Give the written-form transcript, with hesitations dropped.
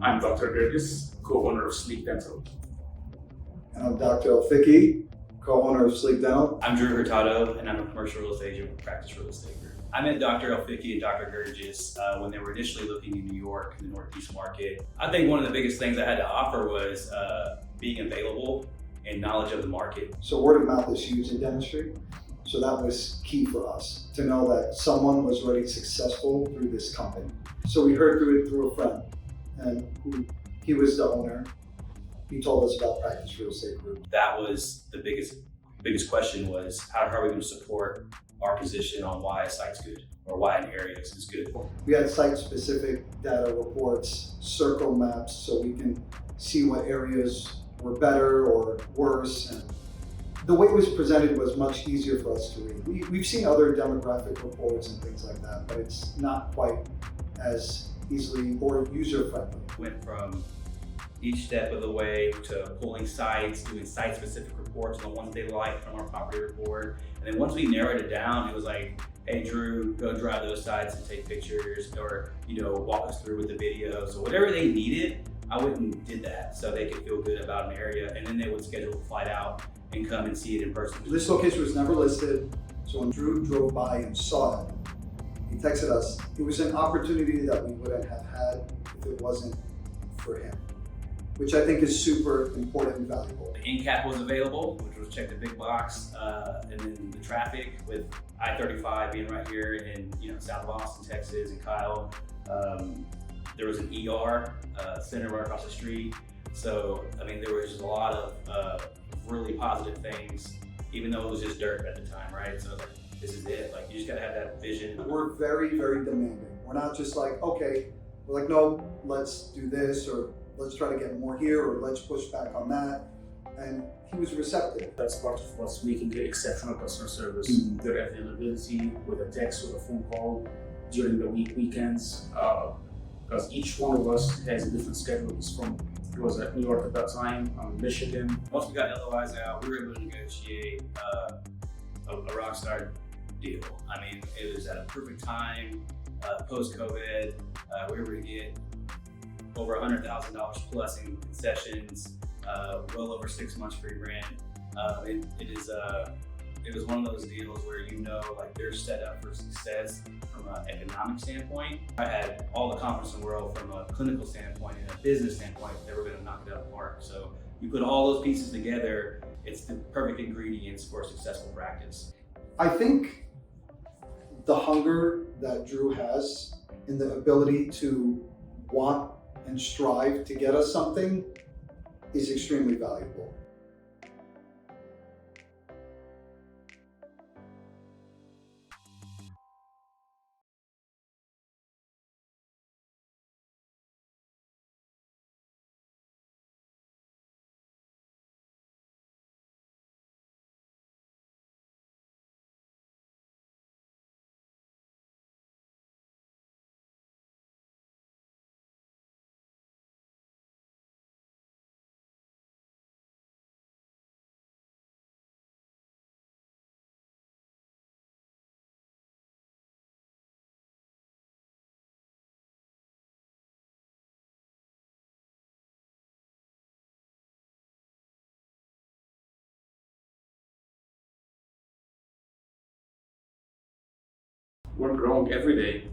I'm Dr. Gergis, co-owner of Sleep Dental. And I'm Dr. Alfiki, co-owner of Sleep Dental. I'm Drew Hurtado, and I'm a commercial real estate agent with Practice Real Estate Group. I met Dr. Alfiki and Dr. Gergis when they were initially looking in New York, in the Northeast market. I think one of the biggest things I had to offer was being available and knowledge of the market. So word of mouth is huge in dentistry. So that was key for us, to know that someone was already successful through this company. So we heard through a friend, and he was the owner. He told us about Practice Real Estate Group. That was the biggest question was, how are we going to support our position on why a site's good or why an area is good? We had site-specific data reports, circle maps, so we can see what areas were better or worse. And the way it was presented was much easier for us to read. We've seen other demographic reports and things like that, but it's not quite as easily or user-friendly. Went from each step of the way to pulling sites, doing site-specific reports on the ones they liked from our property report. And then once we narrowed it down, it was like, hey Drew, go drive those sites and take pictures, or walk us through with the video. So whatever they needed, I went and did that so they could feel good about an area, and then they would schedule a flight out and come and see it in person. This location was never listed, so when Drew drove by and saw it, he texted us. It was an opportunity that we wouldn't have had if it wasn't for him, which I think is super important and valuable. The in-cap was available, which was check the big box, and then the traffic with I-35 being right here in south of Austin, Texas, and Kyle. There was an ER center right across the street. So, there was just a lot of really positive things, even though it was just dirt at the time, right? So this is it. Like, you just gotta have that vision. We're very, very demanding. We're not just like, okay, we're like, no, let's do this, or let's try to get more here, or let's push back on that. And he was receptive. That's part of what's making it exceptional customer service. Their availability with a text or a phone call during the weekends. Because each one of us has a different schedule. He was at New York at that time, Michigan. Once we got LOIs out, we were able to negotiate a rock star deal. It was at a perfect time, post-COVID. We were able to get over $100,000 plus in concessions, well over 6 months free rent. It was one of those deals where they're set up for success from an economic standpoint. I had all the confidence in the world from a clinical standpoint and a business standpoint they were going to knock it out of the park. So you put all those pieces together, it's the perfect ingredients for a successful practice. I think the hunger that Drew has and the ability to want and strive to get us something is extremely valuable. We're growing every day.